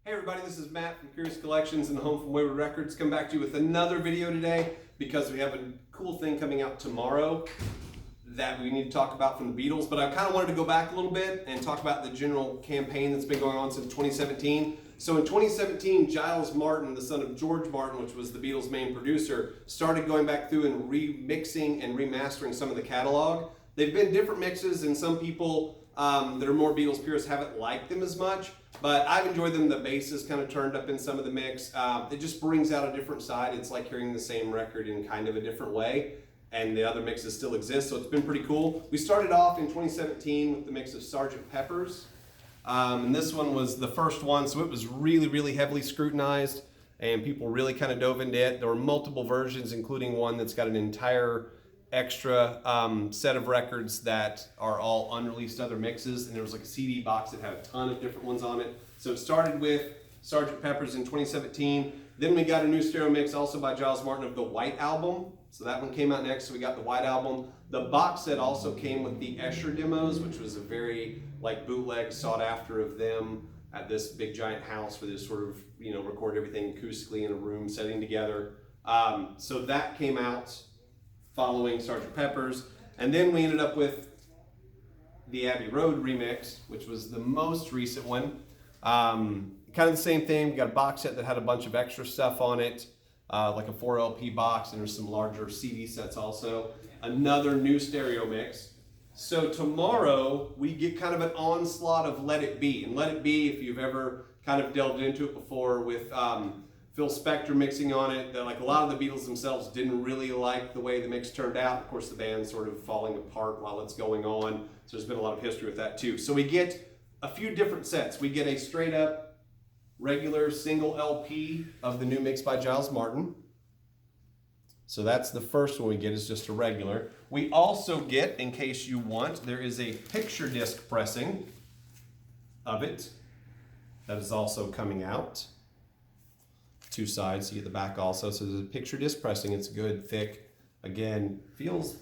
Hey everybody, this is Matt from Curious Collections and Home from Wayward Records. Come back to you with another video today because we have a cool thing coming out tomorrow that we need to talk about from the Beatles. But I kind of wanted to go back a little bit and talk about the general campaign that's been going on since 2017. So in 2017, Giles Martin, the son of George Martin, which was the Beatles' main producer, started going back through and remixing and remastering some of the catalog. They've been different mixes, and some people that are more Beatles purists haven't liked them as much, but I've enjoyed them. The bass is kind of turned up in some of the mix. It just brings out a different side. It's like hearing the same record in kind of a different way, and the other mixes still exist, so it's been pretty cool. We started off in 2017 with the mix of Sgt. Pepper's, and this one was the first one, so it was really, really heavily scrutinized, and people really kind of dove into it. There were multiple versions, including one that's got an entire extra set of records that are all unreleased other mixes, and there was like a CD box that had a ton of different ones on it. So it started with Sgt. Pepper's in 2017. Then we got a new stereo mix also by Giles Martin of the White Album. So that one came out next, so we got the White Album. The box set also came with the Escher demos, which was a very like bootleg sought after of them at this big giant house where they sort of, record everything acoustically in a room setting together. So that came out following Sgt. Pepper's, and then we ended up with the Abbey Road remix, which was the most recent one. Kind of the same thing. We got a box set that had a bunch of extra stuff on it, like a 4 LP box, and there's some larger CD sets also. Another new stereo mix. So tomorrow we get kind of an onslaught of Let It Be. And Let It Be, if you've ever kind of delved into it before with Phil Spector mixing on it, that like a lot of the Beatles themselves didn't really like the way the mix turned out. Of course, the band's sort of falling apart while it's going on, so there's been a lot of history with that too. So we get a few different sets. We get a straight up regular single LP of the new mix by Giles Martin. So that's the first one we get, is just a regular. We also get, in case you want, there is a picture disc pressing of it that is also coming out. Two sides, you get the back also. So there's a picture disc pressing. It's good, thick. Again, feels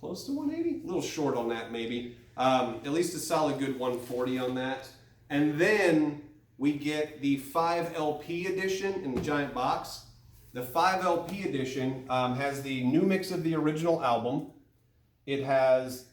close to 180. A little short on that maybe. At least a solid good 140 on that. And then we get the 5 LP edition in the giant box. The 5 LP edition has the new mix of the original album. It has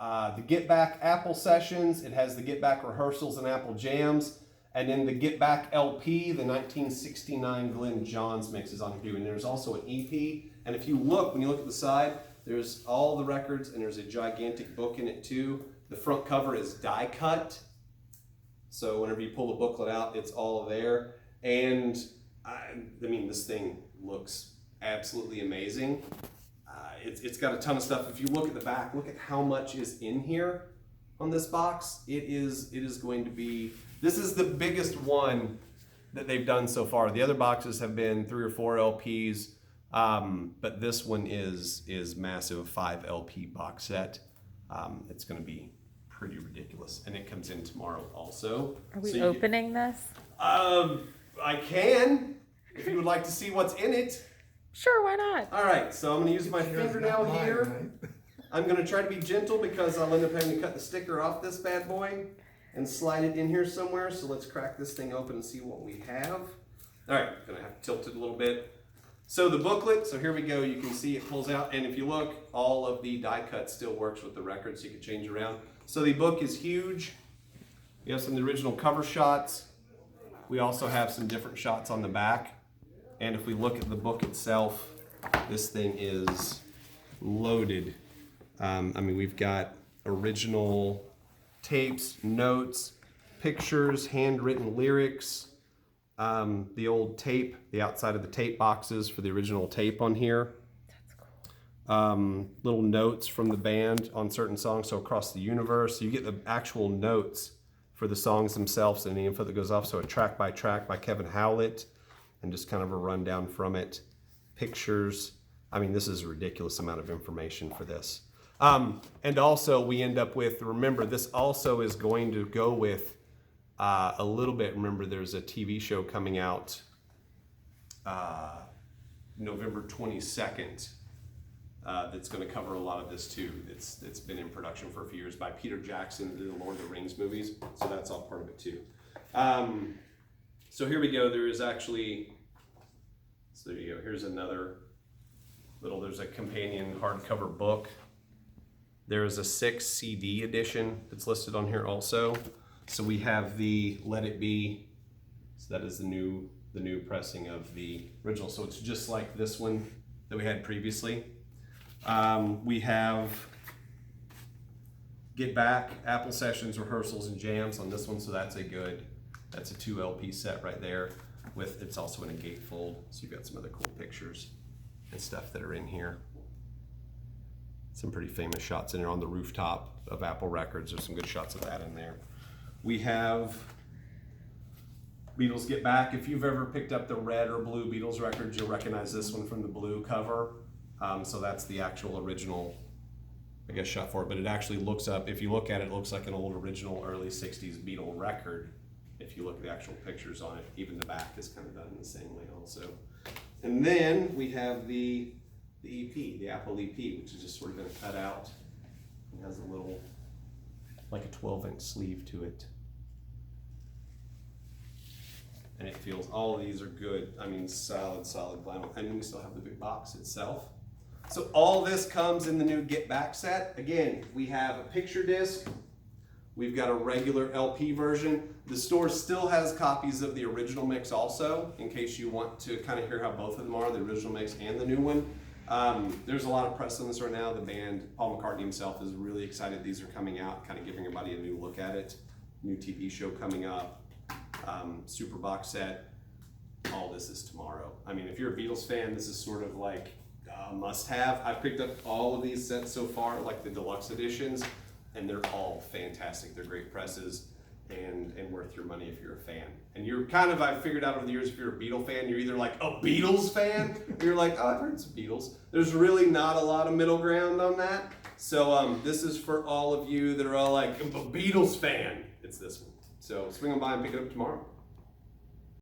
the Get Back Apple sessions. It has the Get Back rehearsals and Apple jams. And then the Get Back LP, the 1969 Glenn Johns mix is on here too. And there's also an EP. And if you look, when you look at the side, there's all the records, and there's a gigantic book in it too. The front cover is die cut. So whenever you pull the booklet out, it's all there. And I mean, this thing looks absolutely amazing. It's got a ton of stuff. If you look at the back, look at how much is in here on this box. It is going to be, this is the biggest one that they've done so far. The other boxes have been 3 or 4 LPs, but this one is massive, 5 LP box set. It's going to be pretty ridiculous, and it comes in tomorrow also. Are we opening this? I can, if you would like to see what's in it. Sure, why not? All right, so I'm going to use my fingernail here. I'm going to try to be gentle because I'll end up having to cut the sticker off this bad boy and slide it in here somewhere. So let's crack this thing open and see what we have. All right, going to have to tilt it a little bit. So the booklet, so here we go. You can see it pulls out, and if you look, all of the die cut still works with the record, so you can change it around. So the book is huge. We have some of the original cover shots. We also have some different shots on the back. And if we look at the book itself, this thing is loaded. We've got original tapes, notes, pictures, handwritten lyrics, the old tape, the outside of the tape boxes for the original tape on here. That's cool. Little notes from the band on certain songs, so across the universe. You get the actual notes for the songs themselves and the info that goes off, so a track by Kevin Howlett, and just kind of a rundown from it. Pictures. This is a ridiculous amount of information for this. And also we end up with, remember, this also is going to go with a little bit, remember there's a TV show coming out November 22nd that's going to cover a lot of this too. It's been in production for a few years by Peter Jackson, the Lord of the Rings movies, so that's all part of it too. So here we go. There is actually, so there you go. Here's another little, there's a companion hardcover book. There is a 6 CD edition that's listed on here also. So we have the Let It Be. So that is the new pressing of the original. So it's just like this one that we had previously. We have Get Back, Apple Sessions, Rehearsals, and Jams on this one. So that's a 2 LP set right there. With, it's also in a gatefold. So you've got some other cool pictures and stuff that are in here. Some pretty famous shots in there on the rooftop of Apple Records. There's some good shots of that in there. We have Beatles Get Back. If you've ever picked up the red or blue Beatles records, you'll recognize this one from the blue cover. So that's the actual original, I guess, shot for it. But it actually looks up, if you look at it, it looks like an old original early 60s Beatle record. If you look at the actual pictures on it, even the back is kind of done in the same way also. And then we have the EP, the Apple EP, which is just sort of going to cut out. It has a little, like a 12-inch sleeve to it. And it feels, all of these are good. I mean, solid vinyl. And then we still have the big box itself. So all this comes in the new Get Back set. Again, we have a picture disc. We've got a regular LP version. The store still has copies of the original mix also, in case you want to kind of hear how both of them are, the original mix and the new one. There's a lot of press on this right now. The band, Paul McCartney himself, is really excited these are coming out, kind of giving everybody a new look at it. New TV show coming up, super box set. All this is tomorrow. I mean, if you're a Beatles fan, this is sort of like a must-have. I've picked up all of these sets so far, like the deluxe editions, and they're all fantastic. They're great presses and worth your money if you're a fan. And you're kind of, I've figured out over the years, if you're a Beatle fan, you're either like a Beatles fan, or you're like, oh, I've heard some Beatles. There's really not a lot of middle ground on that. So this is for all of you that are all like, I'm a Beatles fan. It's this one. So swing on by and pick it up tomorrow.